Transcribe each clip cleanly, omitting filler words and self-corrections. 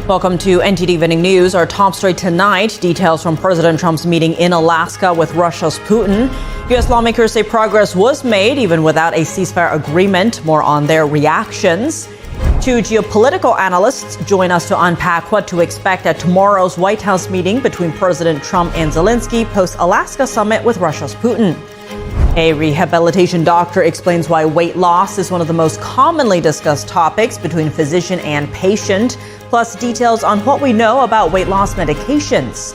Welcome to NTD Evening News. Our top story tonight, details from President Trump's meeting in Alaska with Russia's Putin. U.S. lawmakers say progress was made even without a ceasefire agreement. More on their reactions. Two geopolitical analysts join us to unpack what to expect at tomorrow's White House meeting between President Trump and Zelenskyy post-Alaska summit with Russia's Putin. A rehabilitation doctor explains why weight loss is one of the most commonly discussed topics between physician and patient, plus details on what we know about weight loss medications.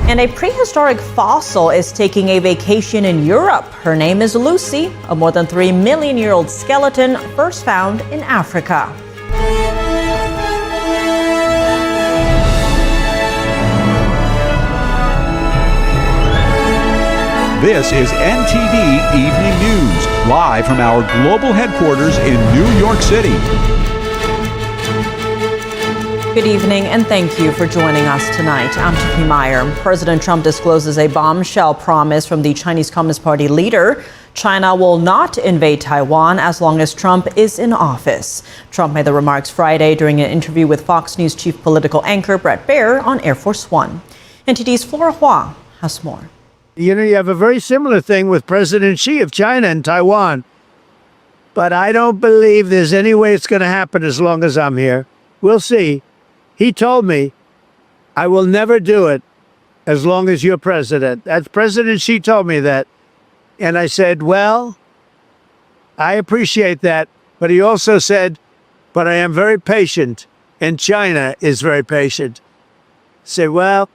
And a prehistoric fossil is taking a vacation in Europe. Her name is Lucy, a more than 3 million-year-old skeleton first found in Africa. This is NTD Evening News, live from our global headquarters in New York City. Good evening, and thank you for joining us tonight. I'm Tiffany Meyer. President Trump discloses a bombshell promise from the Chinese Communist Party leader. China will not invade Taiwan as long as Trump is in office. Trump made the remarks Friday during an interview with Fox News chief political anchor Bret Baier on Air Force One. NTD's Flora Hua has more. You know, you have a very similar thing with President Xi of China and Taiwan. But I don't believe there's any way it's going to happen as long as I'm here. We'll see. He told me, I will never do it as long as you're president. That's President Xi told me that. And I said, well, I appreciate that. But he also said, but I am very patient. And China is very patient. I said, well,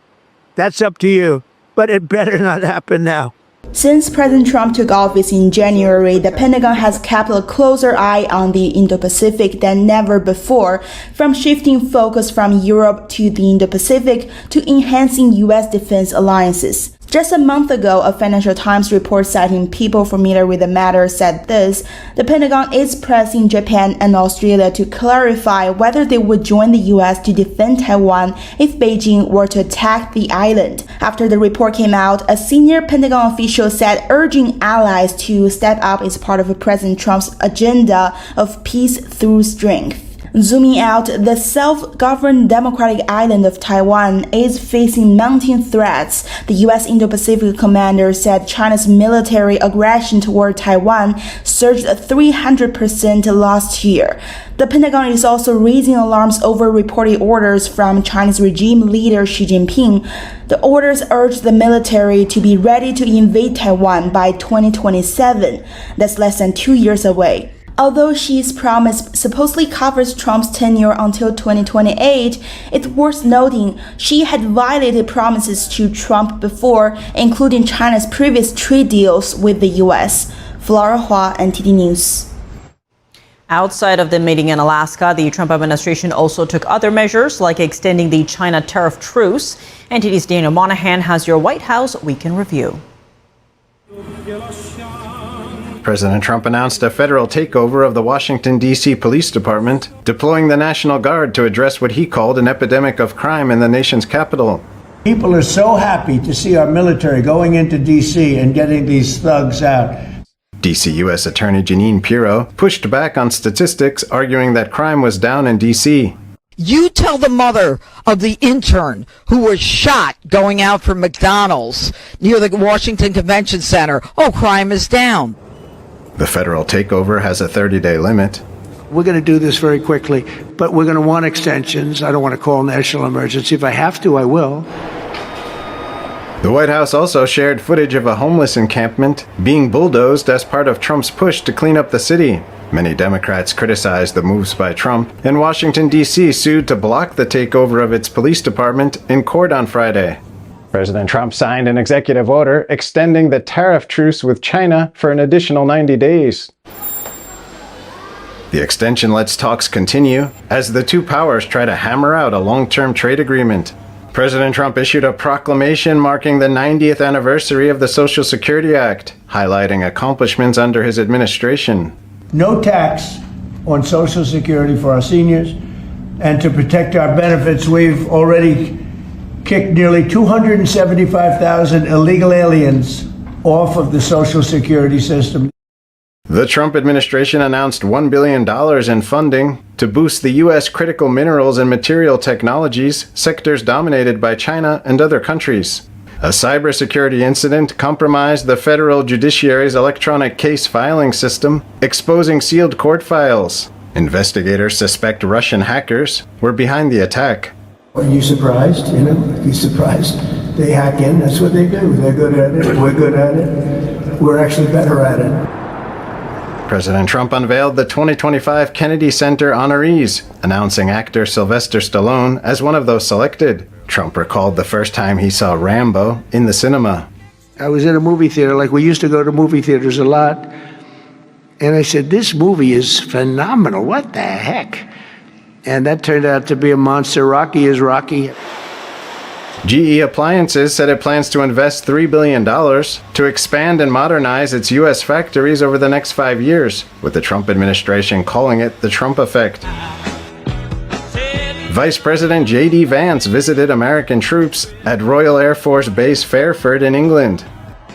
that's up to you. But it better not happen now. Since President Trump took office in January, the Pentagon has kept a closer eye on the Indo-Pacific than never before, from shifting focus from Europe to the Indo-Pacific to enhancing U.S. defense alliances. Just a month ago, a Financial Times report citing people familiar with the matter said this: the Pentagon is pressing Japan and Australia to clarify whether they would join the U.S. to defend Taiwan if Beijing were to attack the island. After the report came out, a senior Pentagon official said urging allies to step up is part of President Trump's agenda of peace through strength. Zooming out, the self-governed democratic island of Taiwan is facing mounting threats. The U.S. Indo-Pacific commander said China's military aggression toward Taiwan surged 300% last year. The Pentagon is also raising alarms over reported orders from Chinese regime leader Xi Jinping. The orders urge the military to be ready to invade Taiwan by 2027. That's less than 2 years away. Although Xi's promise supposedly covers Trump's tenure until 2028, it's worth noting Xi had violated promises to Trump before, including China's previous trade deals with the U.S. Flora Hua, NTD News. Outside of the meeting in Alaska, the Trump administration also took other measures, like extending the China tariff truce. NTD's Daniel Monahan has your White House Week in Review. President Trump announced a federal takeover of the Washington, D.C. Police Department, deploying the National Guard to address what he called an epidemic of crime in the nation's capital. People are so happy to see our military going into D.C. and getting these thugs out. D.C. U.S. Attorney Jeanine Pirro pushed back on statistics, arguing that crime was down in D.C. You tell the mother of the intern who was shot going out from McDonald's near the Washington Convention Center, oh, crime is down. The federal takeover has a 30-day limit. We're going to do this very quickly, but we're going to want extensions. I don't want to call national emergency. If I have to, I will. The White House also shared footage of a homeless encampment being bulldozed as part of Trump's push to clean up the city. Many Democrats criticized the moves by Trump, and Washington, D.C. sued to block the takeover of its police department in court on Friday. President Trump signed an executive order extending the tariff truce with China for an additional 90 days. The extension lets talks continue as the two powers try to hammer out a long-term trade agreement. President Trump issued a proclamation marking the 90th anniversary of the Social Security Act, highlighting accomplishments under his administration. No tax on Social Security for our seniors, and to protect our benefits, we've already kicked nearly 275,000 illegal aliens off of the Social Security system. The Trump administration announced $1 billion in funding to boost the U.S. critical minerals and material technologies, sectors dominated by China and other countries. A cybersecurity incident compromised the federal judiciary's electronic case filing system, exposing sealed court files. Investigators suspect Russian hackers were behind the attack. Are you surprised? You surprised? They hack in, that's what they do. They're good at it, we're good at it. We're actually better at it. President Trump unveiled the 2025 Kennedy Center honorees, announcing actor Sylvester Stallone as one of those selected. Trump recalled the first time he saw Rambo in the cinema. I was in a movie theater, like we used to go to movie theaters a lot, and I said, this movie is phenomenal, what the heck? And that turned out to be a monster. Rocky is Rocky. GE Appliances said it plans to invest $3 billion to expand and modernize its U.S. factories over the next 5 years, with the Trump administration calling it the Trump effect. Vice President J.D. Vance visited American troops at Royal Air Force Base Fairford in England.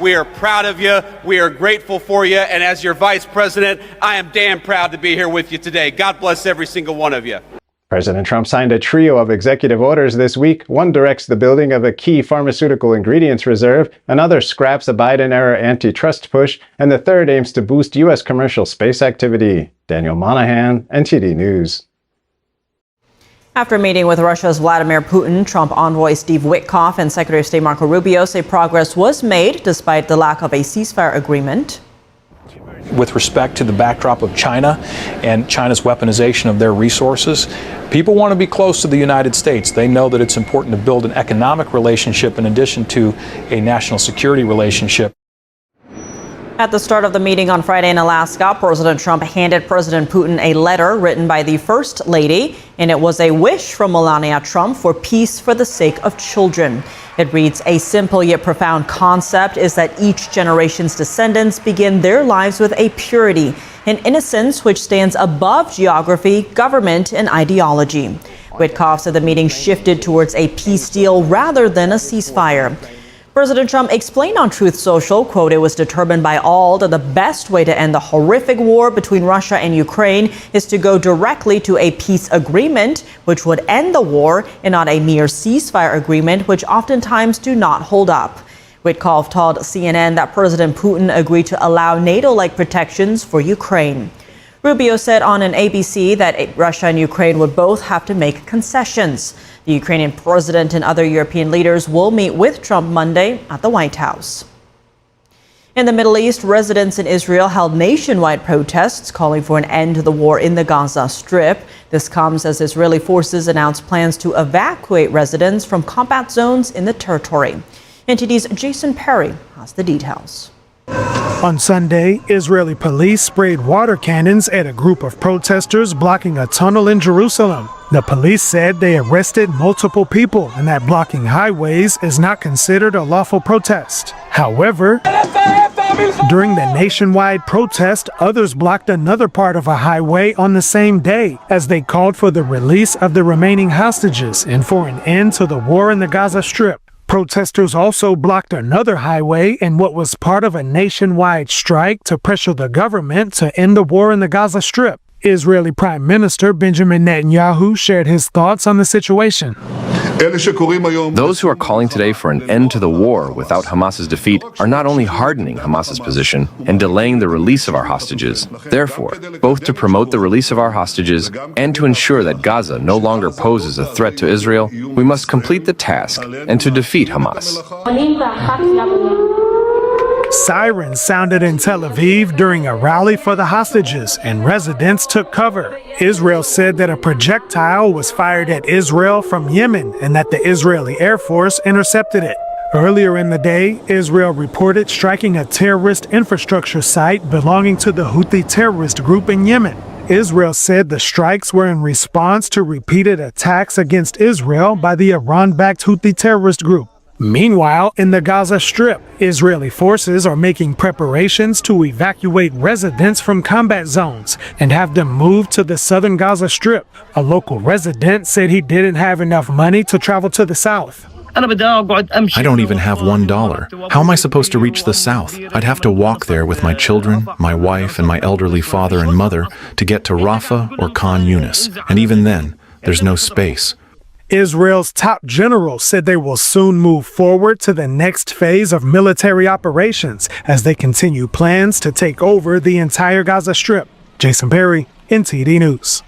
We are proud of you. We are grateful for you. And as your vice president, I am damn proud to be here with you today. God bless every single one of you. President Trump signed a trio of executive orders this week. One directs the building of a key pharmaceutical ingredients reserve, another scraps a Biden-era antitrust push, and the third aims to boost U.S. commercial space activity. Daniel Monahan, NTD News. After meeting with Russia's Vladimir Putin, Trump envoy Steve Witkoff and Secretary of State Marco Rubio say progress was made despite the lack of a ceasefire agreement. With respect to the backdrop of China and China's weaponization of their resources, people want to be close to the United States. They know that it's important to build an economic relationship in addition to a national security relationship. At the start of the meeting on Friday in Alaska, President Trump handed President Putin a letter written by the First Lady, and it was a wish from Melania Trump for peace for the sake of children. It reads, "A simple yet profound concept is that each generation's descendants begin their lives with a purity, an innocence which stands above geography, government, and ideology." Witkoff said the meeting shifted towards a peace deal rather than a ceasefire. President Trump explained on Truth Social, quote, "It was determined by all that the best way to end the horrific war between Russia and Ukraine is to go directly to a peace agreement, which would end the war, and not a mere ceasefire agreement, which oftentimes do not hold up." Witkoff told CNN that President Putin agreed to allow NATO-like protections for Ukraine. Rubio said on an ABC that Russia and Ukraine would both have to make concessions. The Ukrainian president and other European leaders will meet with Trump Monday at the White House. In the Middle East, residents in Israel held nationwide protests calling for an end to the war in the Gaza Strip. This comes as Israeli forces announced plans to evacuate residents from combat zones in the territory. NTD's Jason Perry has the details. On Sunday, Israeli police sprayed water cannons at a group of protesters blocking a tunnel in Jerusalem. The police said they arrested multiple people and that blocking highways is not considered a lawful protest. However, during the nationwide protest, others blocked another part of a highway on the same day as they called for the release of the remaining hostages and for an end to the war in the Gaza Strip. Protesters also blocked another highway in what was part of a nationwide strike to pressure the government to end the war in the Gaza Strip. Israeli Prime Minister Benjamin Netanyahu shared his thoughts on the situation. Those who are calling today for an end to the war without Hamas's defeat are not only hardening Hamas's position and delaying the release of our hostages. Therefore, both to promote the release of our hostages and to ensure that Gaza no longer poses a threat to Israel, we must complete the task and to defeat Hamas. Sirens sounded in Tel Aviv during a rally for the hostages, and residents took cover. Israel said that a projectile was fired at Israel from Yemen and that the Israeli Air Force intercepted it. Earlier in the day, Israel reported striking a terrorist infrastructure site belonging to the Houthi terrorist group in Yemen. Israel said the strikes were in response to repeated attacks against Israel by the Iran-backed Houthi terrorist group. Meanwhile, in the Gaza Strip, Israeli forces are making preparations to evacuate residents from combat zones and have them moved to the southern Gaza Strip. A local resident said he didn't have enough money to travel to the south. I don't even have $1. How am I supposed to reach the south? I'd have to walk there with my children, my wife, and my elderly father and mother to get to Rafah or Khan Yunis. And even then, there's no space. Israel's top general said they will soon move forward to the next phase of military operations as they continue plans to take over the entire Gaza Strip. Jason Perry, NTD News.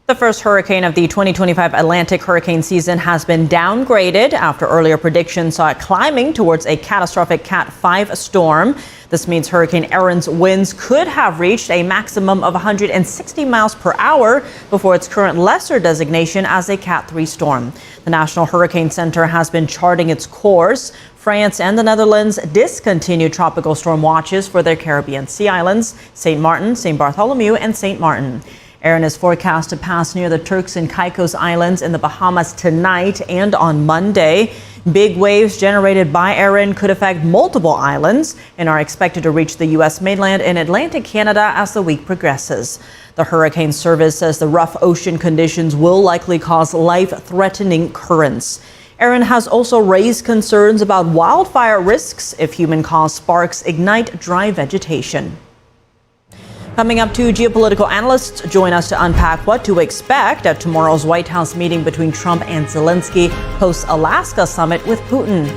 The first hurricane of the 2025 Atlantic hurricane season has been downgraded after earlier predictions saw it climbing towards a catastrophic Cat 5 storm. This means Hurricane Erin's winds could have reached a maximum of 160 miles per hour before its current lesser designation as a Cat 3 storm. The National Hurricane Center has been charting its course. France and the Netherlands discontinued tropical storm watches for their Caribbean sea islands, St. Martin, St. Bartholomew, and St. Martin. Erin is forecast to pass near the Turks and Caicos Islands in the Bahamas tonight and on Monday. Big waves generated by Erin could affect multiple islands and are expected to reach the U.S. mainland and Atlantic Canada as the week progresses. The Hurricane Service says the rough ocean conditions will likely cause life-threatening currents. Erin has also raised concerns about wildfire risks if human-caused sparks ignite dry vegetation. Coming up, two geopolitical analysts join us to unpack what to expect at tomorrow's White House meeting between Trump and Zelenskyy post-Alaska summit with Putin.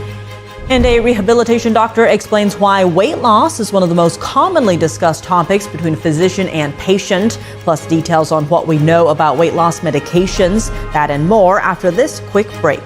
And a rehabilitation doctor explains why weight loss is one of the most commonly discussed topics between physician and patient, plus details on what we know about weight loss medications. That and more after this quick break.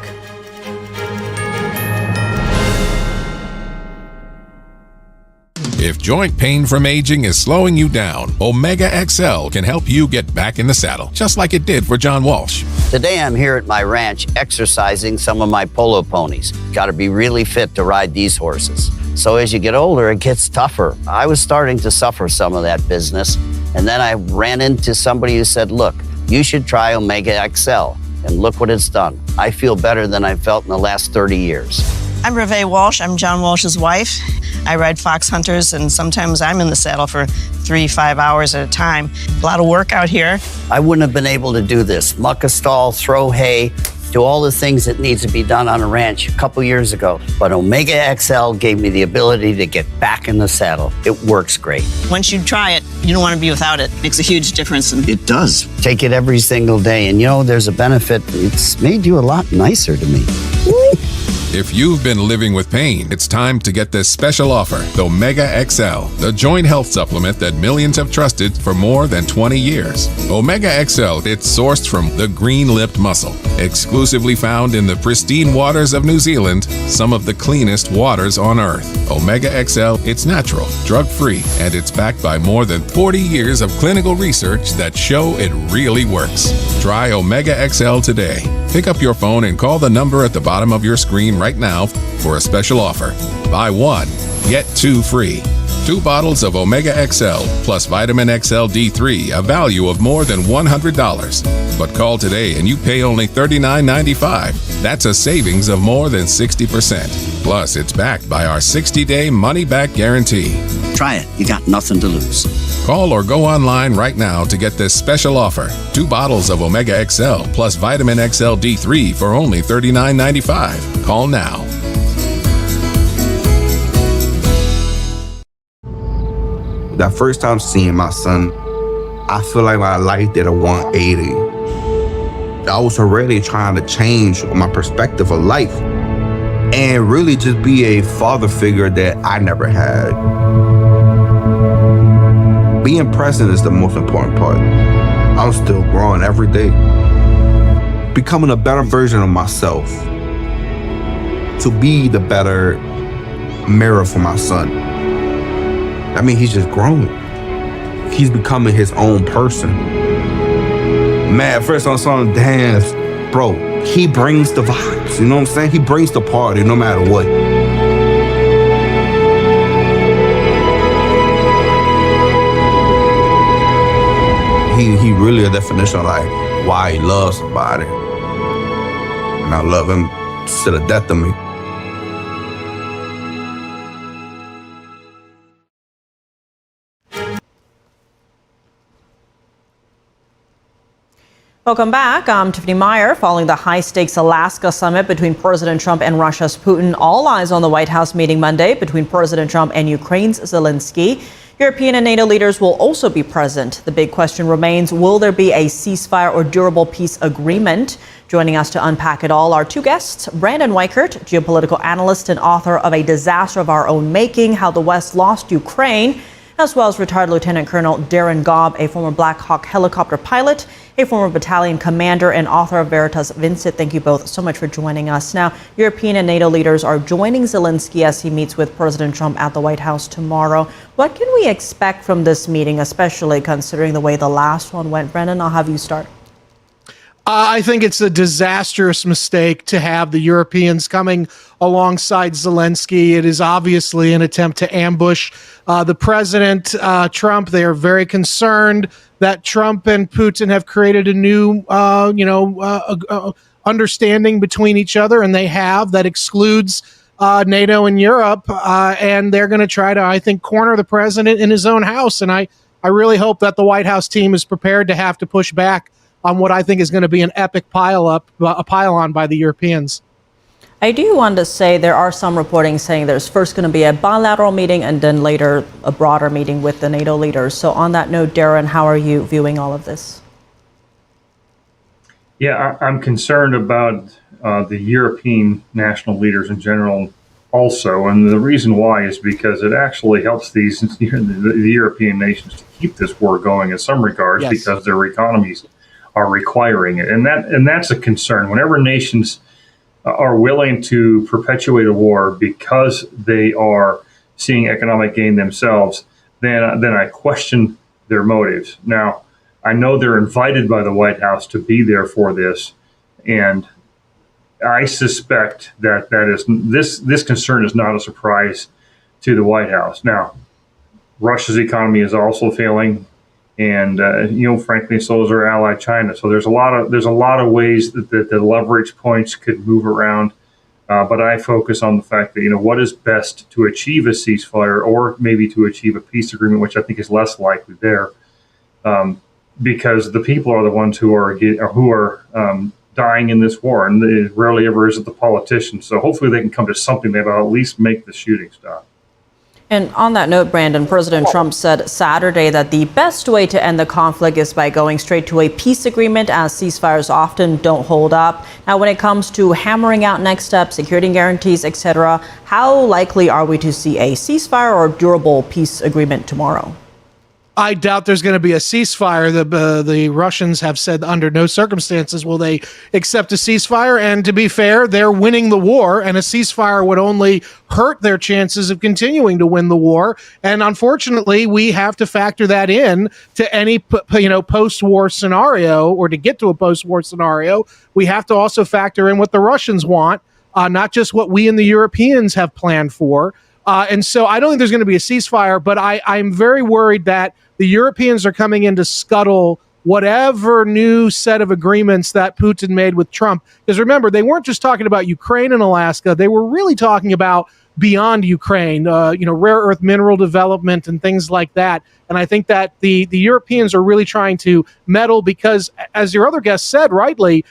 If joint pain from aging is slowing you down, Omega XL can help you get back in the saddle, just like it did for John Walsh. Today I'm here at my ranch exercising some of my polo ponies. Got to be really fit to ride these horses. So as you get older, it gets tougher. I was starting to suffer some of that business, and then I ran into somebody who said, look, you should try Omega XL, and look what it's done. I feel better than I felt in the last 30 years. I'm Reve Walsh. I'm John Walsh's wife. I ride fox hunters, and sometimes I'm in the saddle for 3-5 hours at a time. A lot of work out here. I wouldn't have been able to do this. Muck a stall, throw hay, do all the things that needs to be done on a ranch a couple years ago. But Omega XL gave me the ability to get back in the saddle. It works great. Once you try it, you don't want to be without it. It makes a huge difference. It does. Take it every single day, and you know, there's a benefit. It's made you a lot nicer to me. If you've been living with pain, it's time to get this special offer, the Omega XL, the joint health supplement that millions have trusted for more than 20 years. Omega XL, it's sourced from the green-lipped mussel, exclusively found in the pristine waters of New Zealand, some of the cleanest waters on Earth. Omega XL, it's natural, drug-free, and it's backed by more than 40 years of clinical research that show it really works. Try Omega XL today. Pick up your phone and call the number at the bottom of your screen right now for a special offer. Buy one, get two free. 2 bottles of Omega XL plus Vitamin XL D3, a value of more than $100. But call today and you pay only $39.95. That's a savings of more than 60%. Plus, it's backed by our 60-day money-back guarantee. Try it. You got nothing to lose. Call or go online right now to get this special offer. 2 bottles of Omega XL plus Vitamin XL D3 for only $39.95. Call now. That first time seeing my son, I feel like my life did a 180. I was already trying to change my perspective of life and really just be a father figure that I never had. Being present is the most important part. I'm still growing every day. Becoming a better version of myself. To be the better mirror for my son. I mean, he's just growing. He's becoming his own person. Man, first I saw him dance, bro, he brings the vibes, you know what I'm saying? He brings the party no matter what. He really a definition of like why he loves somebody. And I love him to the death of me. Welcome back. I'm Tiffany Meyer. Following the high-stakes Alaska summit between President Trump and Russia's Putin, all eyes on the White House meeting Monday between President Trump and Ukraine's Zelenskyy. European and NATO leaders will also be present. The big question remains, will there be a ceasefire or durable peace agreement? Joining us to unpack it all are two guests, Brandon Weichert, geopolitical analyst and author of A Disaster of Our Own Making, How the West Lost Ukraine, as well as retired Lieutenant Colonel Darren Gobb, a former Black Hawk helicopter pilot, a former battalion commander, and author of Veritas Vincit. Thank you both so much for joining us. Now, European and NATO leaders are joining Zelenskyy as he meets with President Trump at the White House tomorrow. What can we expect from this meeting, especially considering the way the last one went? Brendan, I'll have you start. I think it's a disastrous mistake to have the Europeans coming alongside Zelenskyy. It is obviously an attempt to ambush the president, Trump. They are very concerned that Trump and Putin have created a new, understanding between each other, and they have that excludes NATO and Europe. And they're going to try to, I think, corner the president in his own house. And I really hope that the White House team is prepared to have to push back on what I think is going to be an epic pile-on by the Europeans. I do want to say there are some reporting saying there's first going to be a bilateral meeting and then later a broader meeting with the NATO leaders. So on that note, Darren, how are you viewing all of this? Yeah, I'm concerned about the European national leaders in general also. And the reason why is because it actually helps the European nations to keep this war going in some regards, because their economies are requiring it. And that's a concern. Whenever nations are willing to perpetuate a war because they are seeing economic gain themselves, then I question their motives. Now, I know they're invited by the White House to be there for this, and I suspect that this concern is not a surprise to the White House. Now, Russia's economy is also failing. And frankly, so is our ally China. So there's a lot of ways that the leverage points could move around. But I focus on the fact that what is best to achieve a ceasefire, or maybe to achieve a peace agreement, which I think is less likely there, because the people are the ones who are dying in this war, and it rarely ever is it the politicians. So hopefully they can come to something that'll at least make the shooting stop. And on that note, Brandon, President Trump said Saturday that the best way to end the conflict is by going straight to a peace agreement, as ceasefires often don't hold up. Now, when it comes to hammering out next steps, security guarantees, etc., how likely are we to see a ceasefire or durable peace agreement tomorrow? I doubt there's going to be a ceasefire. The Russians have said under no circumstances will they accept a ceasefire. And to be fair, they're winning the war, and a ceasefire would only hurt their chances of continuing to win the war. And unfortunately, we have to factor that in to any post-war scenario, or to get to a post-war scenario. We have to also factor in what the Russians want, not just what we and the Europeans have planned for. And so I don't think there's going to be a ceasefire, but I'm very worried that the Europeans are coming in to scuttle whatever new set of agreements that Putin made with Trump. Because remember, they weren't just talking about Ukraine and Alaska. They were really talking about beyond Ukraine, rare earth mineral development and things like that. And I think that the Europeans are really trying to meddle because, as your other guest said rightly,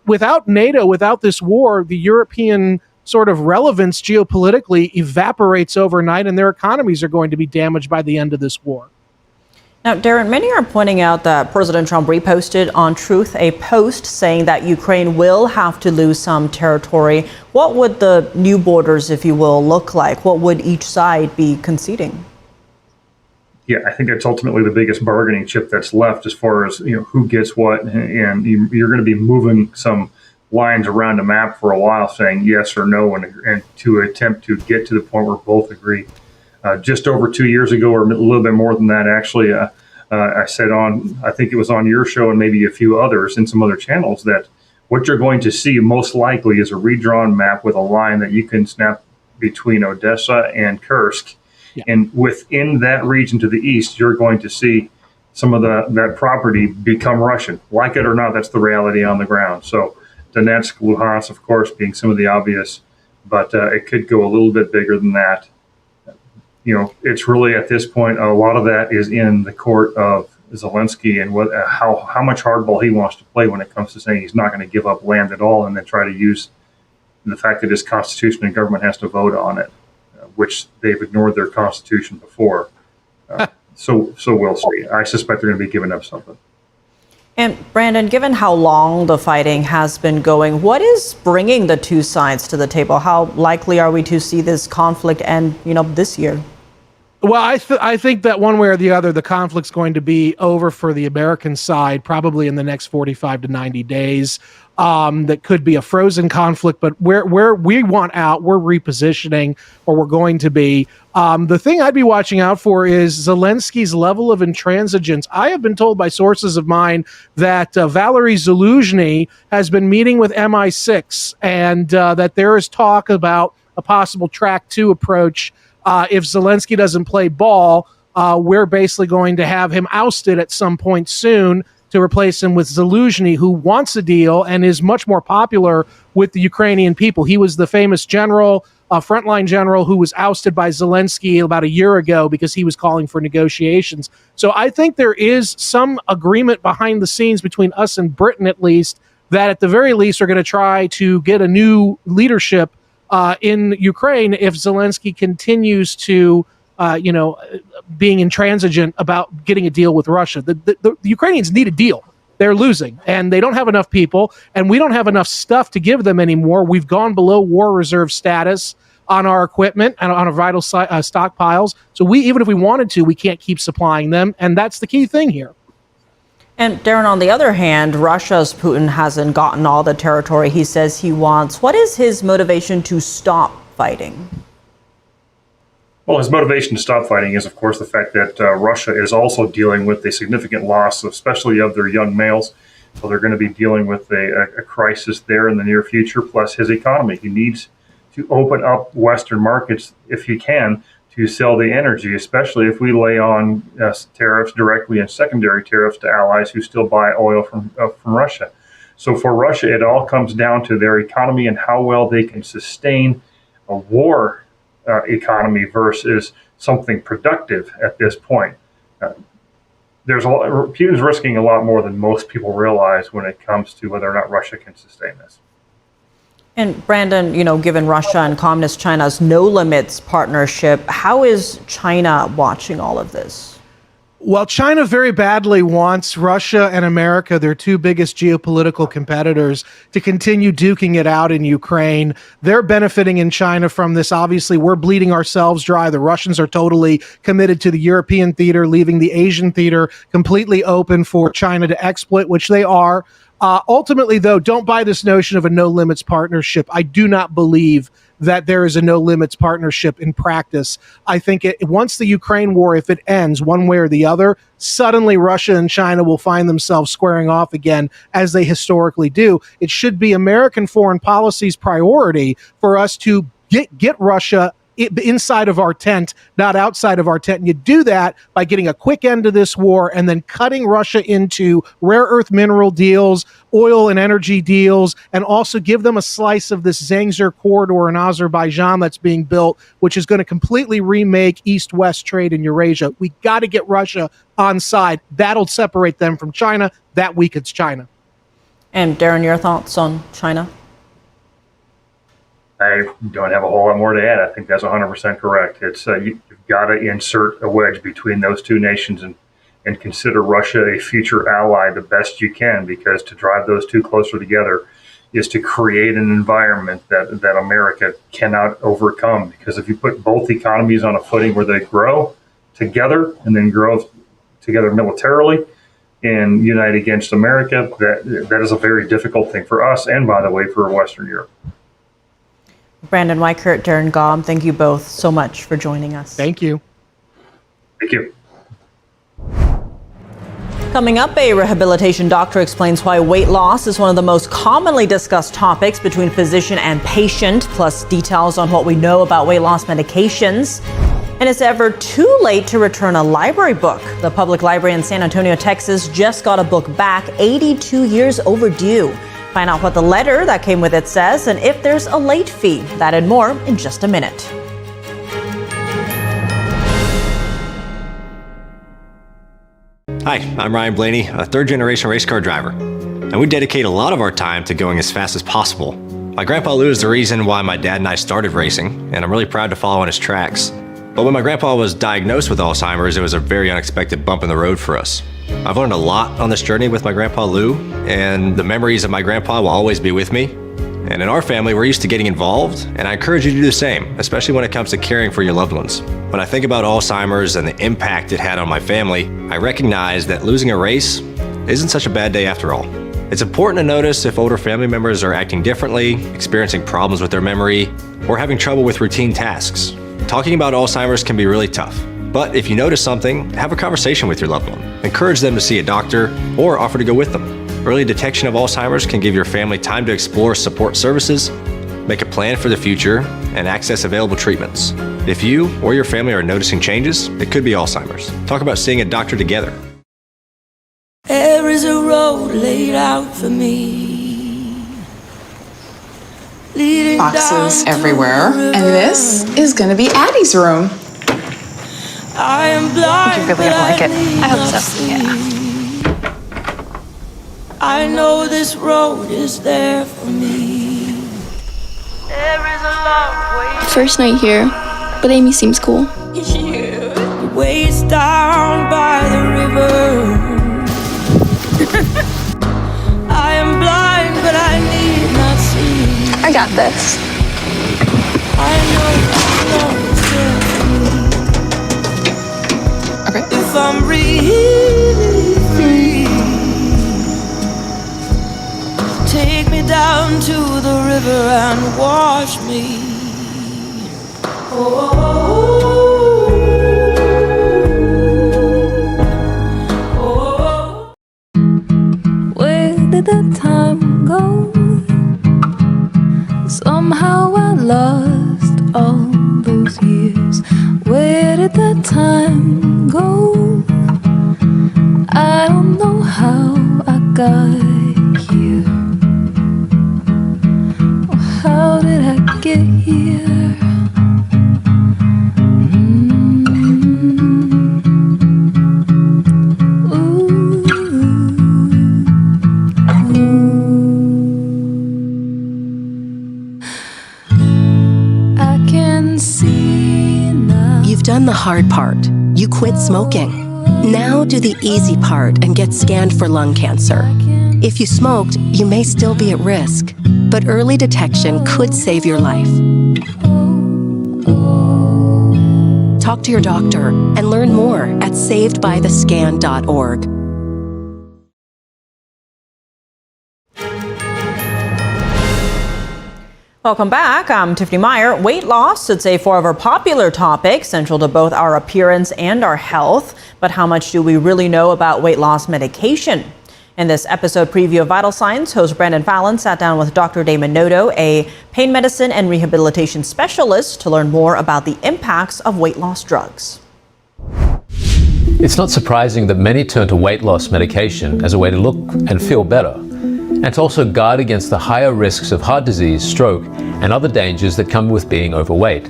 without NATO, without this war, the European sort of relevance geopolitically evaporates overnight, and their economies are going to be damaged by the end of this war. Now, Darren, many are pointing out that President Trump reposted on Truth a post saying that Ukraine will have to lose some territory. What would the new borders, if you will, look like? What would each side be conceding? Yeah, I think that's ultimately the biggest bargaining chip that's left as far as who gets what, and you're going to be moving some lines around a map for a while, saying yes or no, and to attempt to get to the point where both agree. Just over 2 years ago, or a little bit more than that, actually, I said I think it was on your show and maybe a few others in some other channels, that what you're going to see most likely is a redrawn map with a line that you can snap between Odessa and Kursk. Yeah. And within that region to the east, you're going to see some of that property become Russian. Like it or not, that's the reality on the ground. So Donetsk, Luhansk, of course, being some of the obvious, but it could go a little bit bigger than that. It's really, at this point, a lot of that is in the court of Zelenskyy and how much hardball he wants to play when it comes to saying he's not going to give up land at all, and then try to use the fact that his constitution and government has to vote on it, which they've ignored their constitution before. So we'll see. I suspect they're going to be giving up something. And Brandon, given how long the fighting has been going, what is bringing the two sides to the table? How likely are we to see this conflict end, this year? Well, I think that one way or the other, the conflict's going to be over for the American side probably in the next 45 to 90 days. That could be a frozen conflict, but where we want out, we're repositioning, or we're going to be. The thing I'd be watching out for is Zelensky's level of intransigence. I have been told by sources of mine that Valery Zaluzhny has been meeting with MI6, and that there is talk about a possible track 2 approach. If Zelenskyy doesn't play ball, we're basically going to have him ousted at some point soon to replace him with Zaluzhny, who wants a deal and is much more popular with the Ukrainian people. He was the famous general, frontline general, who was ousted by Zelenskyy about a year ago because he was calling for negotiations. So I think there is some agreement behind the scenes between us and Britain, at least, that at the very least are going to try to get a new leadership in Ukraine if Zelenskyy continues to, being intransigent about getting a deal with Russia. The Ukrainians need a deal. They're losing, and they don't have enough people, and we don't have enough stuff to give them anymore. We've gone below war reserve status on our equipment and on our vital stockpiles. So even if we wanted to, we can't keep supplying them, and that's the key thing here. And Darren, on the other hand, Russia's Putin hasn't gotten all the territory he says he wants. What is his motivation to stop fighting? Well, his motivation to stop fighting is, of course, the fact that Russia is also dealing with a significant loss, especially of their young males. So they're going to be dealing with a crisis there in the near future, plus his economy. He needs to open up Western markets, if he can, to sell the energy, especially if we lay on tariffs directly and secondary tariffs to allies who still buy oil from Russia. So for Russia, it all comes down to their economy and how well they can sustain a war economy versus something productive at this point. Putin's risking a lot more than most people realize when it comes to whether or not Russia can sustain this. And Brandon, given Russia and Communist China's no limits partnership, how is China watching all of this? Well, China very badly wants Russia and America, their two biggest geopolitical competitors, to continue duking it out in Ukraine. They're benefiting in China from this. Obviously, we're bleeding ourselves dry. The Russians are totally committed to the European theater, leaving the Asian theater completely open for China to exploit, which they are. Ultimately, though, don't buy this notion of a no-limits partnership. I do not believe that there is a no-limits partnership in practice. I think once the Ukraine war, if it ends one way or the other, suddenly Russia and China will find themselves squaring off again, as they historically do. It should be American foreign policy's priority for us to get Russia inside of our tent, not outside of our tent. And you do that by getting a quick end to this war and then cutting Russia into rare earth mineral deals, oil and energy deals, and also give them a slice of this Zangezur corridor in Azerbaijan that's being built, which is going to completely remake East-West trade in Eurasia. We got to get Russia on side. That'll separate them from China. That weakens China. And Darren, your thoughts on China? I don't have a whole lot more to add. I think that's 100% correct. It's you've got to insert a wedge between those two nations and consider Russia a future ally the best you can, because to drive those two closer together is to create an environment that America cannot overcome. Because if you put both economies on a footing where they grow together and then grow together militarily and unite against America, that is a very difficult thing for us and, by the way, for Western Europe. Brandon Weichert, Darren Gaub, thank you both so much for joining us. Thank you. Thank you. Coming up, a rehabilitation doctor explains why weight loss is one of the most commonly discussed topics between physician and patient, plus details on what we know about weight loss medications. And it's ever too late to return a library book. The public library in San Antonio, Texas just got a book back, 82 years overdue. Find out what the letter that came with it says and if there's a late fee. That and more in just a minute. Hi, I'm Ryan Blaney, a third-generation race car driver, and we dedicate a lot of our time to going as fast as possible. My grandpa Lou is the reason why my dad and I started racing, and I'm really proud to follow in his tracks. But when my grandpa was diagnosed with Alzheimer's, it was a very unexpected bump in the road for us. I've learned a lot on this journey with my grandpa Lou, and the memories of my grandpa will always be with me. And in our family, we're used to getting involved, and I encourage you to do the same, especially when it comes to caring for your loved ones. When I think about Alzheimer's and the impact it had on my family, I recognize that losing a race isn't such a bad day after all. It's important to notice if older family members are acting differently, experiencing problems with their memory, or having trouble with routine tasks. Talking about Alzheimer's can be really tough, but if you notice something, have a conversation with your loved one. Encourage them to see a doctor or offer to go with them. Early detection of Alzheimer's can give your family time to explore support services, make a plan for the future, and access available treatments. If you or your family are noticing changes, it could be Alzheimer's. Talk about seeing a doctor together. There is a road laid out for me. Boxes everywhere, and this is gonna be Addie's room. I am blind, you really like it? I hope so. Yeah. I know this road is there for me. There is a long way. First night here, but Amy seems cool. The waist down by the river. I am blind, but I need not see. I got this. I know this road is there for me. Okay. If I'm really free, take me down to the river and wash me. Where did the time go? Somehow I lost all those years. Where did the time go? I don't know how I got here. How did I get here? I can see now. You've done the hard part. You quit smoking. Now do the easy part and get scanned for lung cancer. If you smoked, you may still be at risk, but early detection could save your life. Talk to your doctor and learn more at savedbythescan.org. Welcome back. I'm Tiffany Meyer. Weight loss, it's a forever popular topic, central to both our appearance and our health. But how much do we really know about weight loss medication? In this episode preview of Vital Signs, host Brandon Fallon sat down with Dr. Damon Noto, a pain medicine and rehabilitation specialist, to learn more about the impacts of weight loss drugs. It's not surprising that many turn to weight loss medication as a way to look and feel better, and to also guard against the higher risks of heart disease, stroke, and other dangers that come with being overweight.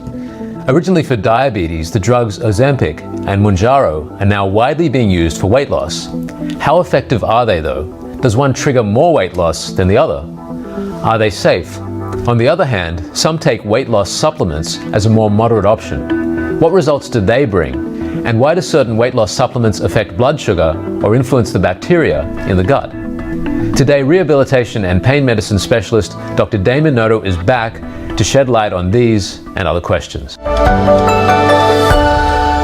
Originally for diabetes, the drugs Ozempic and Mounjaro are now widely being used for weight loss. How effective are they though? Does one trigger more weight loss than the other? Are they safe? On the other hand, some take weight loss supplements as a more moderate option. What results do they bring? And why do certain weight loss supplements affect blood sugar or influence the bacteria in the gut? Today, rehabilitation and pain medicine specialist Dr. Damon Noto is back to shed light on these and other questions.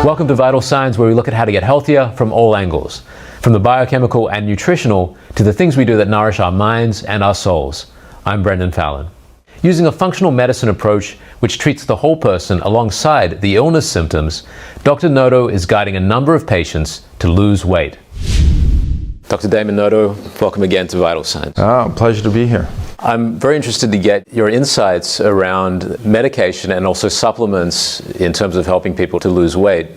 Welcome to Vital Signs, where we look at how to get healthier from all angles, from the biochemical and nutritional to the things we do that nourish our minds and our souls. I'm Brendan Fallon. Using a functional medicine approach which treats the whole person alongside the illness symptoms, Dr. Noto is guiding a number of patients to lose weight. Dr. Damon Noto, welcome again to Vital Signs. Pleasure to be here. I'm very interested to get your insights around medication and also supplements in terms of helping people to lose weight.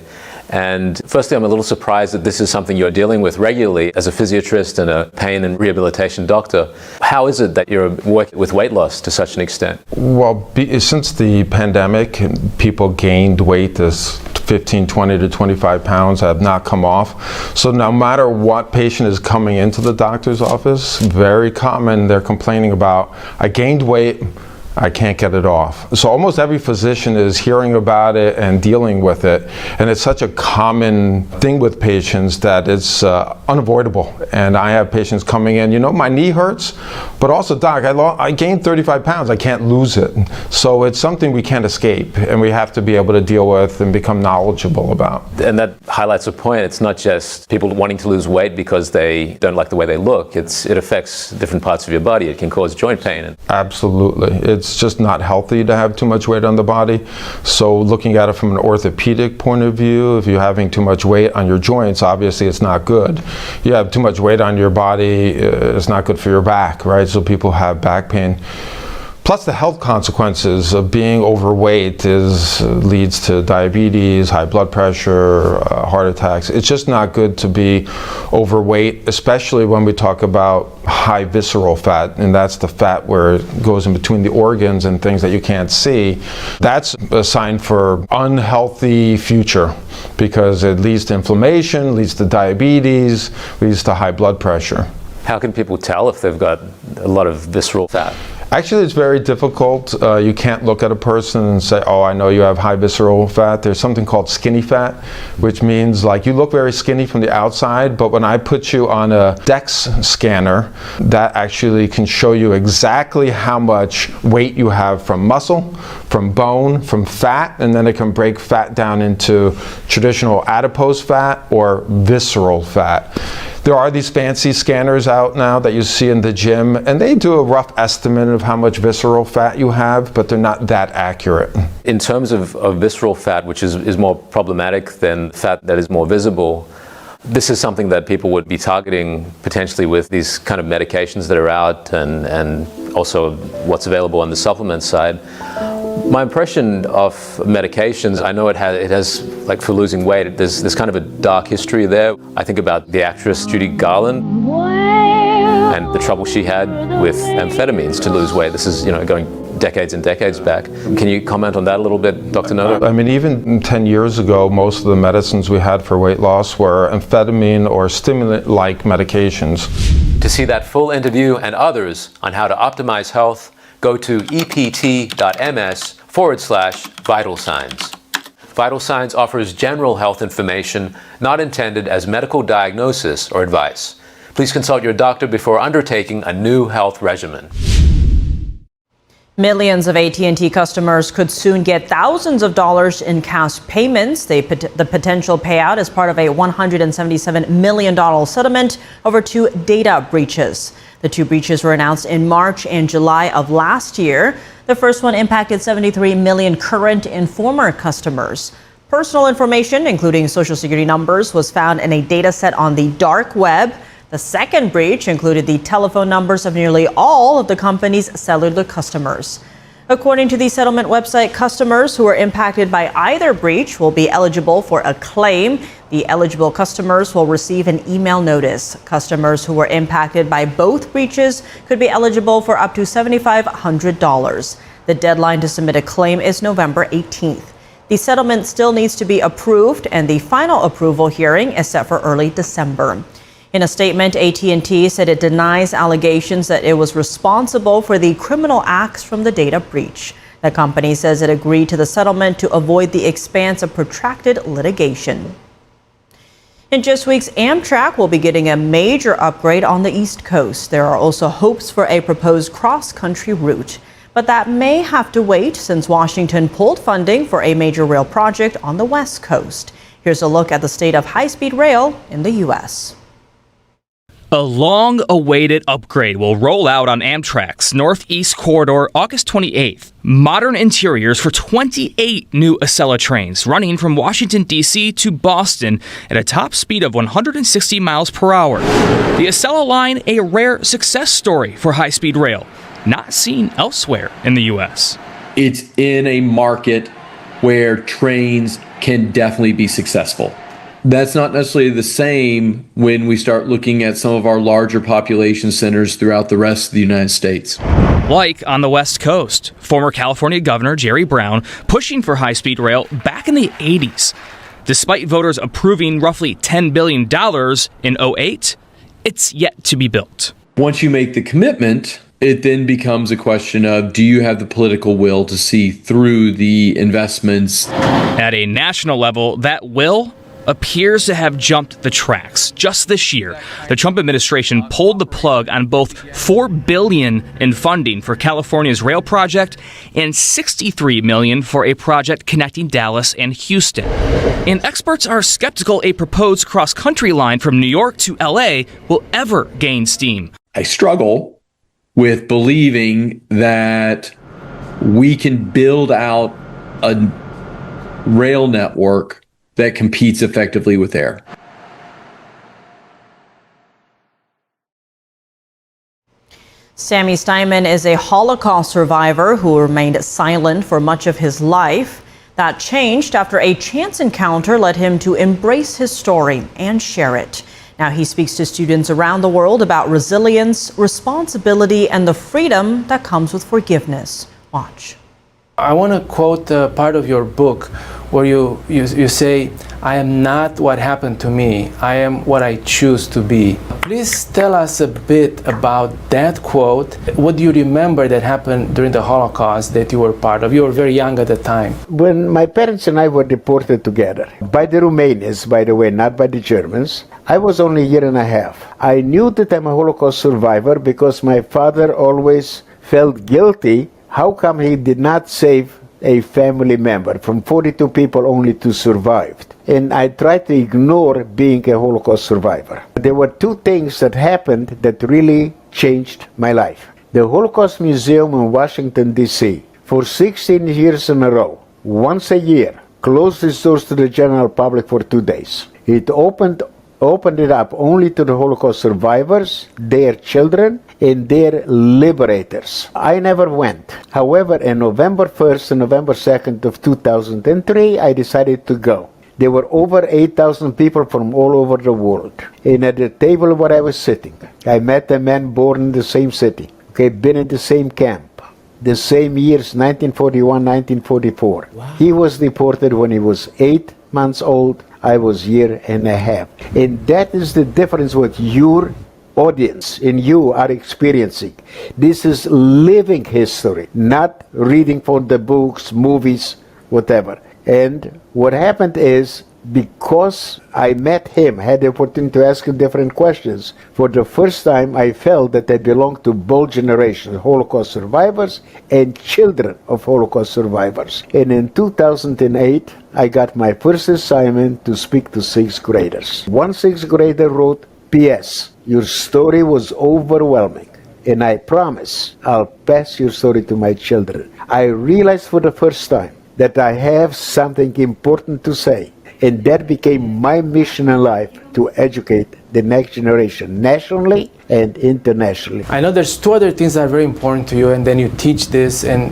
And firstly, I'm a little surprised that this is something you're dealing with regularly as a physiatrist and a pain and rehabilitation doctor. How is it that you're working with weight loss to such an extent? Well, since the pandemic, people gained weight as 15, 20 to 25 pounds have not come off. So no matter what patient is coming into the doctor's office, very common, they're complaining about, I gained weight, I can't get it off. So almost every physician is hearing about it and dealing with it. And it's such a common thing with patients that it's unavoidable. And I have patients coming in, you know, my knee hurts, but also, doc, I gained 35 pounds, I can't lose it. So it's something we can't escape, and we have to be able to deal with and become knowledgeable about. And that highlights a point. It's not just people wanting to lose weight because they don't like the way they look. It affects different parts of your body. It can cause joint pain. Absolutely. It's just not healthy to have too much weight on the body. So looking at it from an orthopedic point of view, if you're having too much weight on your joints, obviously it's not good. You have too much weight on your body, it's not good for your back, right? So people have back pain. Plus the health consequences of being overweight leads to diabetes, high blood pressure, heart attacks. It's just not good to be overweight, especially when we talk about high visceral fat, and that's the fat where it goes in between the organs and things that you can't see. That's a sign for unhealthy future because it leads to inflammation, leads to diabetes, leads to high blood pressure. How can people tell if they've got a lot of visceral fat? Actually, it's very difficult. You can't look at a person and say, oh, I know you have high visceral fat. There's something called skinny fat, which means like you look very skinny from the outside, but when I put you on a DEX scanner, that actually can show you exactly how much weight you have from muscle, from bone, from fat, and then it can break fat down into traditional adipose fat or visceral fat. There are these fancy scanners out now that you see in the gym, and they do a rough estimate of how much visceral fat you have, but they're not that accurate. In terms of visceral fat, which is more problematic than fat that is more visible, this is something that people would be targeting potentially with these kind of medications that are out and also what's available on the supplement side. My impression of medications, I know it has like for losing weight, there's kind of a dark history there. I think about the actress Judy Garland and the trouble she had with amphetamines to lose weight. This is, going decades and decades back. Can you comment on that a little bit, Dr. Noto? I mean, even 10 years ago, most of the medicines we had for weight loss were amphetamine or stimulant-like medications. To see that full interview and others on how to optimize health, go to ept.ms/vital signs. Vital Signs offers general health information not intended as medical diagnosis or advice. Please consult your doctor before undertaking a new health regimen. Millions of AT&T customers could soon get thousands of dollars in cash payments. The potential payout is part of a $177 million settlement over 2 data breaches. The 2 breaches were announced in March and July of last year. The first one impacted 73 million current and former customers. Personal information, including social security numbers, was found in a data set on the dark web. The second breach included the telephone numbers of nearly all of the company's cellular customers. According to the settlement website, customers who are impacted by either breach will be eligible for a claim. The eligible customers will receive an email notice. Customers who were impacted by both breaches could be eligible for up to $7,500. The deadline to submit a claim is November 18th. The settlement still needs to be approved, and the final approval hearing is set for early December. In a statement, AT&T said it denies allegations that it was responsible for the criminal acts from the data breach. The company says it agreed to the settlement to avoid the expanse of protracted litigation. In just weeks, Amtrak will be getting a major upgrade on the East Coast. There are also hopes for a proposed cross-country route. But that may have to wait since Washington pulled funding for a major rail project on the West Coast. Here's a look at the state of high-speed rail in the U.S. A long-awaited upgrade will roll out on Amtrak's Northeast Corridor August 28th. Modern interiors for 28 new Acela trains running from Washington, D.C. to Boston at a top speed of 160 miles per hour. The Acela line, a rare success story for high-speed rail, not seen elsewhere in the U.S. It's in a market where trains can definitely be successful. That's not necessarily the same when we start looking at some of our larger population centers throughout the rest of the United States. Like on the West Coast, former California Governor Jerry Brown pushing for high-speed rail back in the 80s. Despite voters approving roughly $10 billion in 2008, it's yet to be built. Once you make the commitment, it then becomes a question of, do you have the political will to see through the investments? At a national level, that will appears to have jumped the tracks. Just this year, the Trump administration pulled the plug on both $4 billion in funding for California's rail project and $63 million for a project connecting Dallas and Houston. And experts are skeptical a proposed cross-country line from New York to LA will ever gain steam. I struggle with believing that we can build out a rail network that competes effectively with air. Sammy Steinman is a Holocaust survivor who remained silent for much of his life. That changed after a chance encounter led him to embrace his story and share it. Now he speaks to students around the world about resilience, responsibility, and the freedom that comes with forgiveness. Watch. I want to quote part of your book where you say, "I am not what happened to me, I am what I choose to be." Please tell us a bit about that quote. What do you remember that happened during the Holocaust that you were part of? You were very young at the time. When my parents and I were deported together, by the Romanians, by the way, not by the Germans, I was only a year and a half. I knew that I'm a Holocaust survivor because my father always felt guilty. How come he did not save a family member? From 42 people, only 2 survived. And I tried to ignore being a Holocaust survivor. There were 2 things that happened that really changed my life. The Holocaust Museum in Washington, D.C., for 16 years in a row, once a year, closed its doors to the general public for 2 days. It opened it up only to the Holocaust survivors, their children, and their liberators. I never went. However, on November 1st and November 2nd of 2003, I decided to go. There were over 8,000 people from all over the world. And at the table where I was sitting, I met a man born in the same city, been in the same camp, the same years, 1941, 1944. Wow. He was deported when he was 8 months old. I was a year and a half. And that is the difference with your audience and you are experiencing. This is living history, not reading from the books, movies, whatever. And what happened is, because I met him, had the opportunity to ask him different questions, for the first time I felt that I belonged to both generations, Holocaust survivors and children of Holocaust survivors. And in 2008, I got my first assignment to speak to 6th graders. One 6th grader wrote, "P.S. Your story was overwhelming, and I promise I'll pass your story to my children." I realized for the first time that I have something important to say. And that became my mission in life, to educate the next generation, nationally and internationally. I know there's 2 other things that are very important to you, and then you teach this and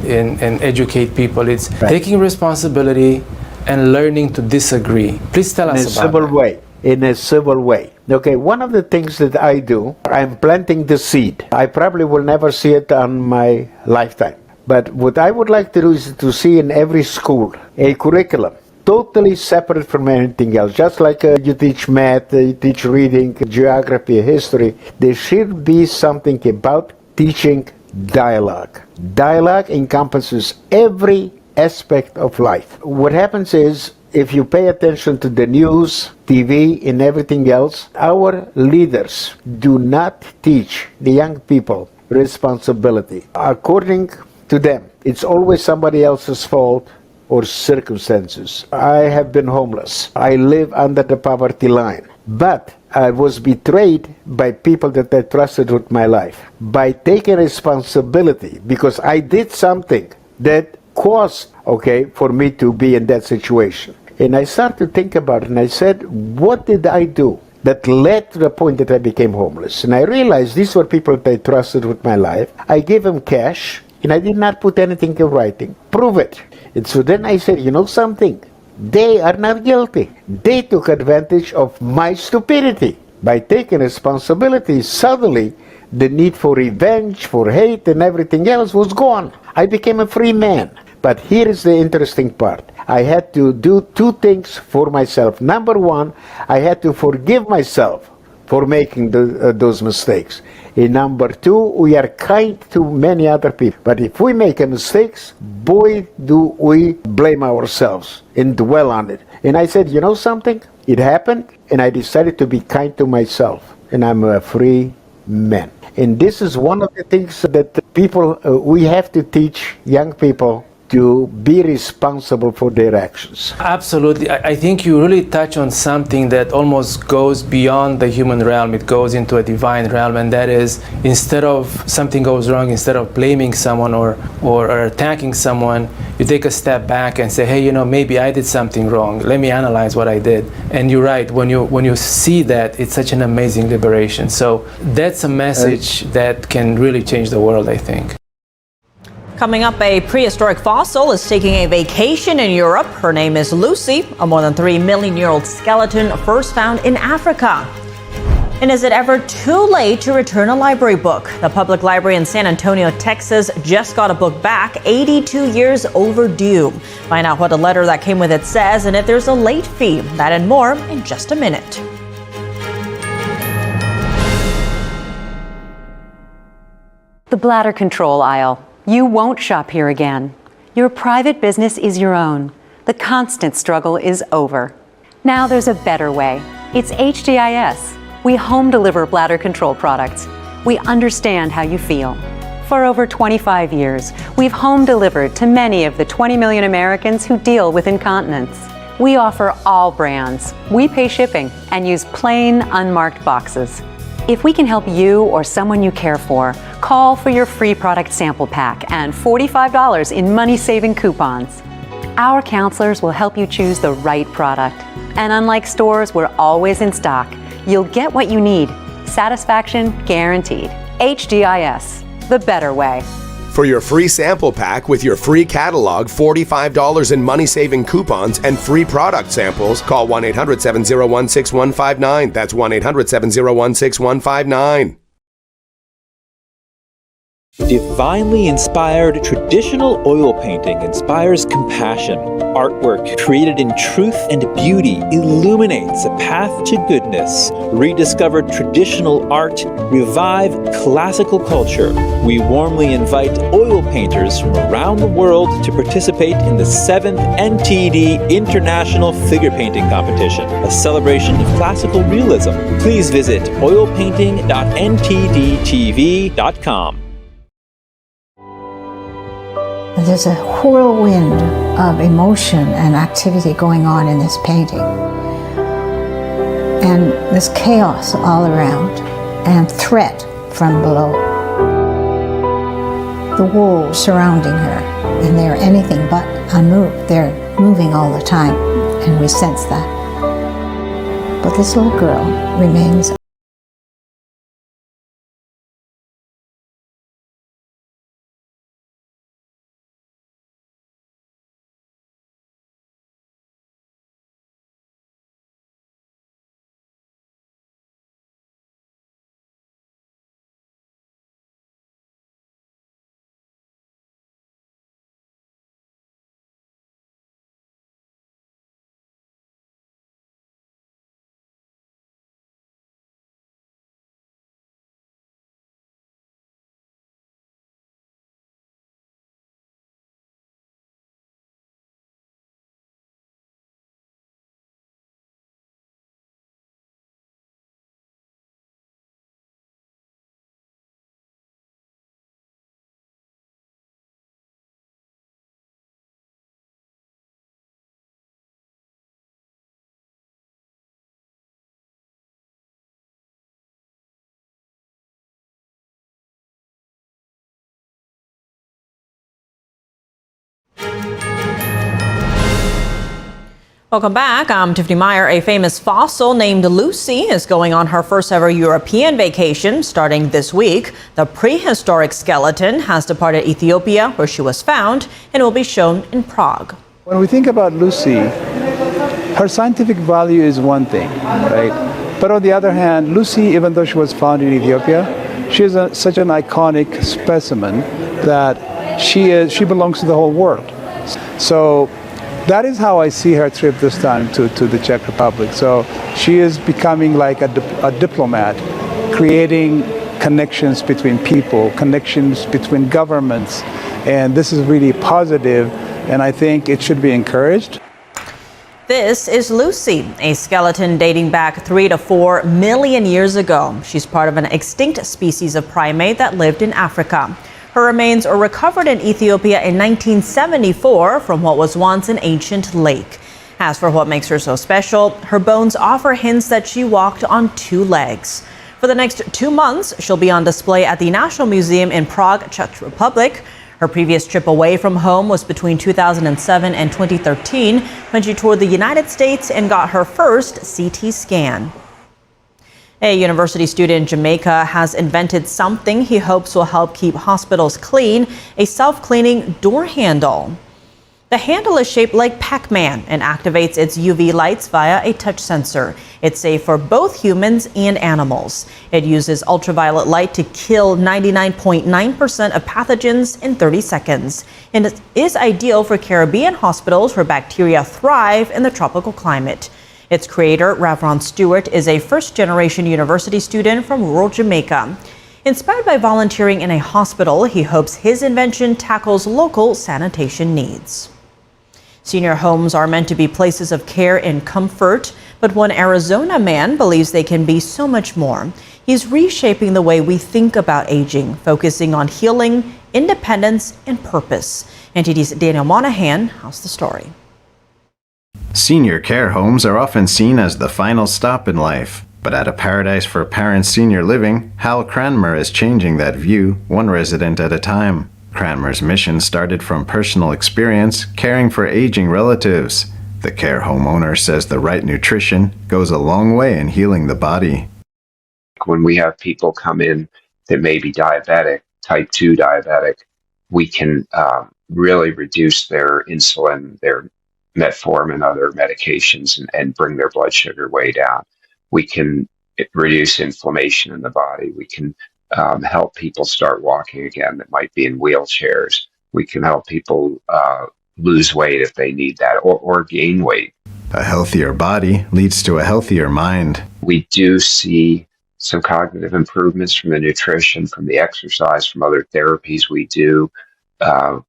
educate people. It's taking responsibility and learning to disagree. Please tell us about that. In a civil way. Okay, one of the things that I do, I'm planting the seed. I probably will never see it on my lifetime. But what I would like to do is to see in every school a curriculum totally separate from anything else. Just like you teach math, you teach reading, geography, history, there should be something about teaching dialogue. Dialogue encompasses every aspect of life. What happens is, if you pay attention to the news, TV, and everything else, our leaders do not teach the young people responsibility. According to them, it's always somebody else's fault or circumstances. I have been homeless. I live under the poverty line. But I was betrayed by people that I trusted with my life. By taking responsibility, because I did something that caused, for me to be in that situation. And I started to think about it, and I said, what did I do that led to the point that I became homeless? And I realized these were people that I trusted with my life. I gave them cash, and I did not put anything in writing. Prove it. And so then I said, you know something? They are not guilty. They took advantage of my stupidity. By taking responsibility, suddenly the need for revenge, for hate, and everything else was gone. I became a free man. But here is the interesting part. I had to do two things for myself. Number one, I had to forgive myself for making those mistakes. And number two, we are kind to many other people. But if we make mistakes, boy, do we blame ourselves and dwell on it. And I said, you know something? It happened, and I decided to be kind to myself. And I'm a free man. And this is one of the things that people, we have to teach young people to be responsible for their actions. Absolutely. I think you really touch on something that almost goes beyond the human realm. It goes into a divine realm, and that is, instead of something goes wrong, instead of blaming someone or attacking someone, you take a step back and say, hey, you know, maybe I did something wrong. Let me analyze what I did. And you're right, when you see that, it's such an amazing liberation. So that's a message that can really change the world, I think. Coming up, a prehistoric fossil is taking a vacation in Europe. Her name is Lucy, a more than 3 million-year-old skeleton first found in Africa. And is it ever too late to return a library book? The public library in San Antonio, Texas, just got a book back, 82 years overdue. Find out what the letter that came with it says and if there's a late fee. That and more in just a minute. The bladder control aisle. You won't shop here again. Your private business is your own. The constant struggle is over. Now there's a better way. It's HDIS. We home deliver bladder control products. We understand how you feel. For over 25 years, we've home delivered to many of the 20 million Americans who deal with incontinence. We offer all brands. We pay shipping and use plain, unmarked boxes. If we can help you or someone you care for, call for your free product sample pack and $45 in money-saving coupons. Our counselors will help you choose the right product. And unlike stores, we're always in stock. You'll get what you need. Satisfaction guaranteed. HDIS, the better way. For your free sample pack with your free catalog, $45 in money-saving coupons, and free product samples, call 1-800-701-6159. That's 1-800-701-6159. Divinely inspired traditional oil painting inspires compassion. Artwork created in truth and beauty illuminates a path to goodness. Rediscover traditional art, revive classical culture. We warmly invite oil painters from around the world to participate in the 7th NTD International Figure Painting Competition, a celebration of classical realism. Please visit oilpainting.ntdtv.com. There's a whirlwind of emotion and activity going on in this painting. And there's chaos all around and threat from below. The wolves surrounding her, and they're anything but unmoved. They're moving all the time, and we sense that. But this little girl remains. Welcome back. I'm Tiffany Meyer. A famous fossil named Lucy is going on her first ever European vacation starting this week. The prehistoric skeleton has departed Ethiopia, where she was found, and will be shown in Prague. When we think about Lucy, her scientific value is one thing, right? But on the other hand, Lucy, even though she was found in Ethiopia, she is such an iconic specimen that she belongs to the whole world. So That is how I see her trip this time to the Czech Republic. So she is becoming like a diplomat, creating connections between people, connections between governments. And this is really positive, and I think it should be encouraged. This is Lucy, a skeleton dating back 3 to 4 million years ago. She's part of an extinct species of primate that lived in Africa. Her remains were recovered in Ethiopia in 1974 from what was once an ancient lake. As for what makes her so special, her bones offer hints that she walked on 2 legs. For the next 2 months, she'll be on display at the National Museum in Prague, Czech Republic. Her previous trip away from home was between 2007 and 2013 when she toured the United States and got her first CT scan. A university student in Jamaica has invented something he hopes will help keep hospitals clean, a self-cleaning door handle. The handle is shaped like Pac-Man and activates its UV lights via a touch sensor. It's safe for both humans and animals. It uses ultraviolet light to kill 99.9% of pathogens in 30 seconds. And it is ideal for Caribbean hospitals where bacteria thrive in the tropical climate. Its creator, Ravron Stewart, is a first-generation university student from rural Jamaica. Inspired by volunteering in a hospital, he hopes his invention tackles local sanitation needs. Senior homes are meant to be places of care and comfort, but one Arizona man believes they can be so much more. He's reshaping the way we think about aging, focusing on healing, independence, and purpose. NTD's Daniel Monahan has the story. Senior care homes are often seen as the final stop in life. But at a Paradise for Parents Senior Living, Hal Cranmer is changing that view, one resident at a time. Cranmer's mission started from personal experience, caring for aging relatives. The care home owner says the right nutrition goes a long way in healing the body. When we have people come in that may be diabetic, type 2 diabetic, we can really reduce their insulin, their metformin, other medications, and bring their blood sugar way down. We can reduce inflammation in the body. We can help people start walking again that might be in wheelchairs. We can help people lose weight if they need that, or gain weight. A healthier body leads to a healthier mind. We do see some cognitive improvements from the nutrition, from the exercise, from other therapies we do.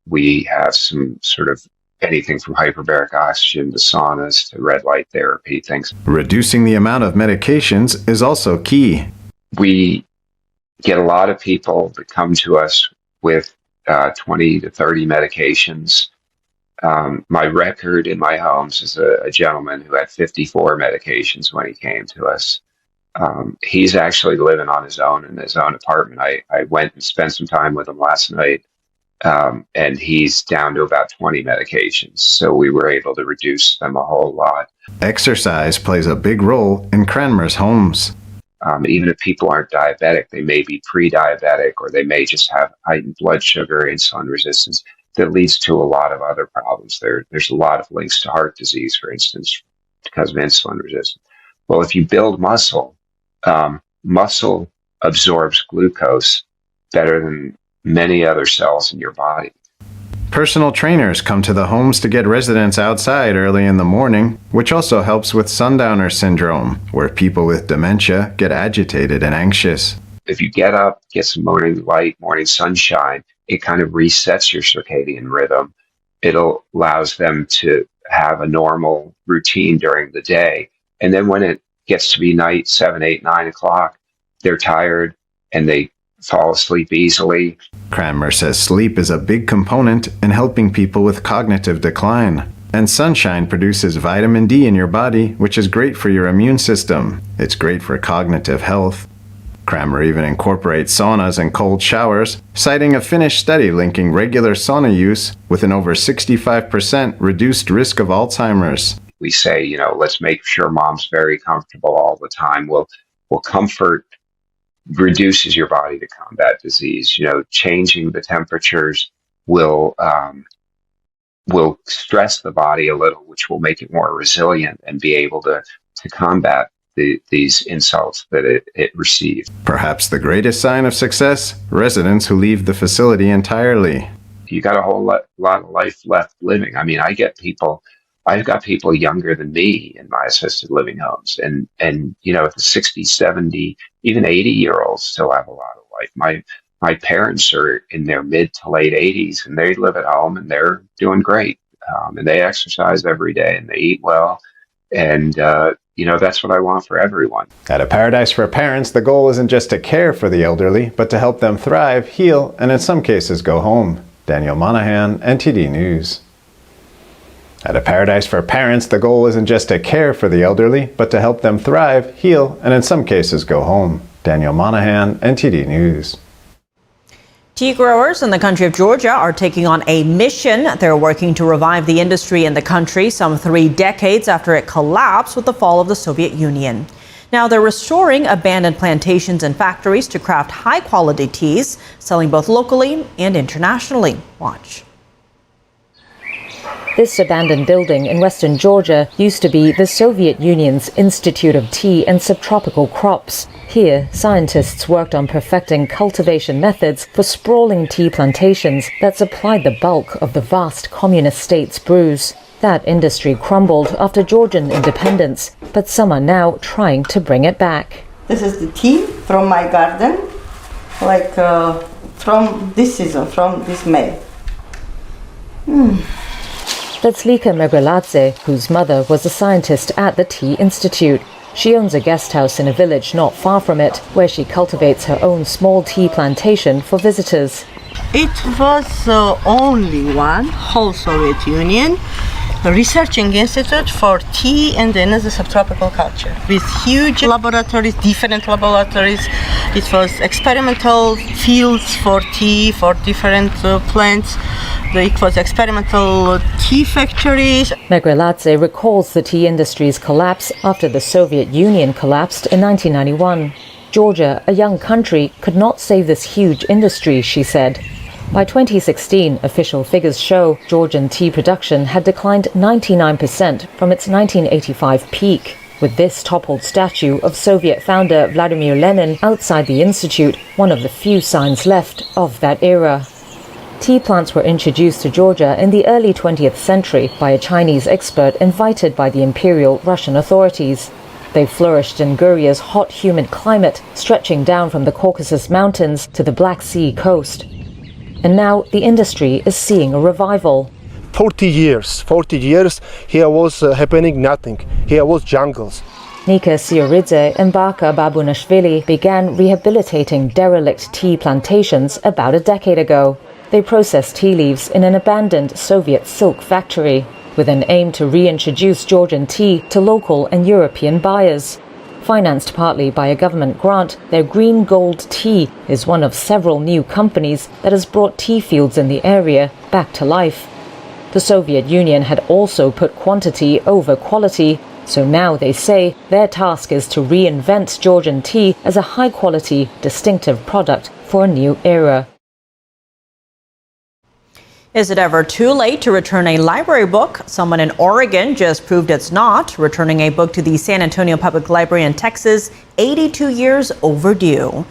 We have some sort of anything from hyperbaric oxygen to saunas to red light therapy, things. Reducing the amount of medications is also key. We get a lot of people that come to us with 20 to 30 medications. My record in my homes is a gentleman who had 54 medications when he came to us. He's actually living on his own in his own apartment. I went and spent some time with him last night. And he's down to about 20 medications. So we were able to reduce them a whole lot. Exercise plays a big role in Cranmer's homes. Even if people aren't diabetic, they may be pre-diabetic, or they may just have heightened blood sugar, insulin resistance, that leads to a lot of other problems. There's a lot of links to heart disease, for instance, because of insulin resistance. Well, if you build muscle, muscle absorbs glucose better than many other cells in your body. Personal trainers come to the homes to get residents outside early in the morning, which also helps with sundowner syndrome, where people with dementia get agitated and anxious. If you get up, get some morning light, morning sunshine, it kind of resets your circadian rhythm. It allows them to have a normal routine during the day. And then when it gets to be night, 7, 8, 9 o'clock, they're tired and they fall asleep easily. Cranmer says sleep is a big component in helping people with cognitive decline. And sunshine produces vitamin D in your body, which is great for your immune system. It's great for cognitive health. Cranmer even incorporates saunas and cold showers, citing a Finnish study linking regular sauna use with an over 65% reduced risk of Alzheimer's. We say, let's make sure mom's very comfortable all the time. Well, comfort reduces your body to combat disease. Changing the temperatures will stress the body a little, which will make it more resilient and be able to combat these insults that it receives. Perhaps the greatest sign of success, residents who leave the facility entirely. You got a whole lot of life left living. I mean, I get people I've got people younger than me in my assisted living homes, and the 60, 70, even 80-year-olds still have a lot of life. My parents are in their mid to late 80s, and they live at home, and they're doing great. And they exercise every day, and they eat well, and that's what I want for everyone. At A Paradise for Parents, the goal isn't just to care for the elderly, but to help them thrive, heal, and in some cases go home. Daniel Monahan, NTD News. At A Paradise for Parents, the goal isn't just to care for the elderly, but to help them thrive, heal, and in some cases go home. Daniel Monahan, NTD News. Tea growers in the country of Georgia are taking on a mission. They're working to revive the industry in the country some 3 decades after it collapsed with the fall of the Soviet Union. Now they're restoring abandoned plantations and factories to craft high-quality teas, selling both locally and internationally. Watch. This abandoned building in western Georgia used to be the Soviet Union's Institute of Tea and Subtropical Crops. Here, scientists worked on perfecting cultivation methods for sprawling tea plantations that supplied the bulk of the vast communist state's brews. That industry crumbled after Georgian independence, but some are now trying to bring it back. This is the tea from my garden, from this season, from this May. That's Lika Megreladze, whose mother was a scientist at the Tea Institute. She owns a guest house in a village not far from it, where she cultivates her own small tea plantation for visitors. It was only one whole Soviet Union researching institute for tea and then as a subtropical culture with huge laboratories, different laboratories. It was experimental fields for tea, for different plants. It was experimental tea factories. Megreladze recalls the tea industry's collapse after the Soviet Union collapsed in 1991. Georgia, a young country, could not save this huge industry, she said. By 2016, official figures show Georgian tea production had declined 99% from its 1985 peak. With this toppled statue of Soviet founder Vladimir Lenin outside the institute, one of the few signs left of that era. Tea plants were introduced to Georgia in the early 20th century by a Chinese expert invited by the Imperial Russian authorities. They flourished in Guria's hot, humid climate, stretching down from the Caucasus Mountains to the Black Sea coast. And now the industry is seeing a revival. 40 years, here was happening nothing. Here was jungles. Nika Sioridze and Baka Babunashvili began rehabilitating derelict tea plantations about a decade ago. They processed tea leaves in an abandoned Soviet silk factory, with an aim to reintroduce Georgian tea to local and European buyers. Financed partly by a government grant, their Green Gold Tea is one of several new companies that has brought tea fields in the area back to life. The Soviet Union had also put quantity over quality, so now they say their task is to reinvent Georgian tea as a high-quality, distinctive product for a new era. Is it ever too late to return a library book? Someone in Oregon just proved it's not, returning a book to the San Antonio Public Library in Texas, 82 years overdue.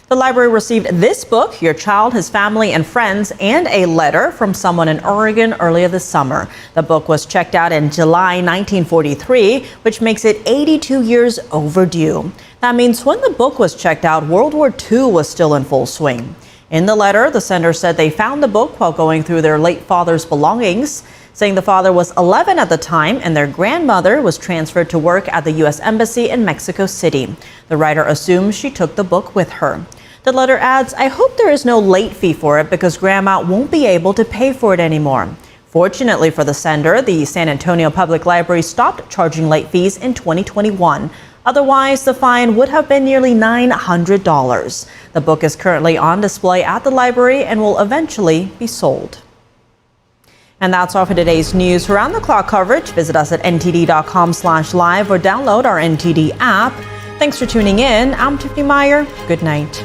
The library received this book, Your Child, His Family and Friends, and a letter from someone in Oregon earlier this summer. The book was checked out in July 1943, which makes it 82 years overdue. That means when the book was checked out, World War II was still in full swing. In the letter, the sender said they found the book while going through their late father's belongings, saying the father was 11 at the time and their grandmother was transferred to work at the U.S. Embassy in Mexico City. The writer assumes she took the book with her. The letter adds, "I hope there is no late fee for it because Grandma won't be able to pay for it anymore." Fortunately for the sender, the San Antonio Public Library stopped charging late fees in 2021. Otherwise, the fine would have been nearly $900. The book is currently on display at the library and will eventually be sold. And that's all for today's news. For round-the-clock coverage, visit us at ntd.com/live or download our NTD app. Thanks for tuning in. I'm Tiffany Meyer. Good night.